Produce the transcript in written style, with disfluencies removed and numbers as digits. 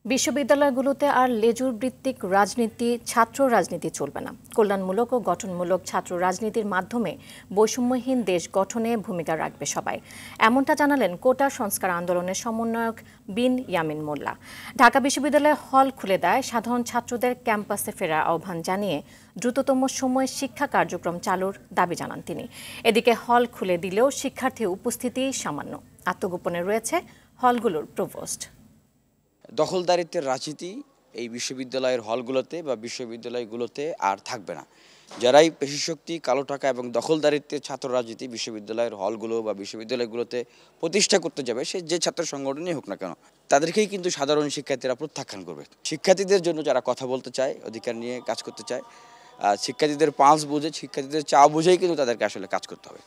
বিশ্ববিদ্যালয়গুলোতে আর লেজুর ভিত্তিক রাজনীতি, ছাত্র রাজনীতি চলবে না। কল্যাণমূলক ও গঠনমূলক ছাত্র রাজনীতির মাধ্যমে বৈষম্যহীন দেশ গঠনে ভূমিকা রাখবে সবাই। এমনটা জানালেন কোটা সংস্কার আন্দোলনের সমন্বয়ক বিন ইয়ামিন মোল্লা। ঢাকা বিশ্ববিদ্যালয়ে হল খুলে দেয় সাধারণ ছাত্রদের ক্যাম্পাসে ফেরার আহ্বান জানিয়ে দ্রুততম সময়ে শিক্ষা কার্যক্রম চালুর দাবি জানান তিনি। এদিকে হল খুলে দিলেও শিক্ষার্থী উপস্থিতি সামান্য। আত্মগোপনে রয়েছে হলগুলোর প্রভোস্ট। দখলদারিত্বের রাজনীতি এই বিশ্ববিদ্যালয়ের হলগুলোতে বা বিশ্ববিদ্যালয়গুলোতে আর থাকবে না। যারাই পেশিশক্তি, কালো টাকা এবং দখলদারিত্বের ছাত্র রাজনীতি বিশ্ববিদ্যালয়ের হলগুলো বা বিশ্ববিদ্যালয়গুলোতে প্রতিষ্ঠা করতে যাবে, সে যে ছাত্র সংগঠনই হোক না কেন, তাদেরকেই কিন্তু সাধারণ শিক্ষার্থীরা প্রত্যাখ্যান করবে। শিক্ষার্থীদের জন্য যারা কথা বলতে চায়, অধিকার নিয়ে কাজ করতে চায়, শিক্ষার্থীদের পালস বুঝে, শিক্ষার্থীদের চা বুঝেই কিন্তু তাদেরকে আসলে কাজ করতে হবে।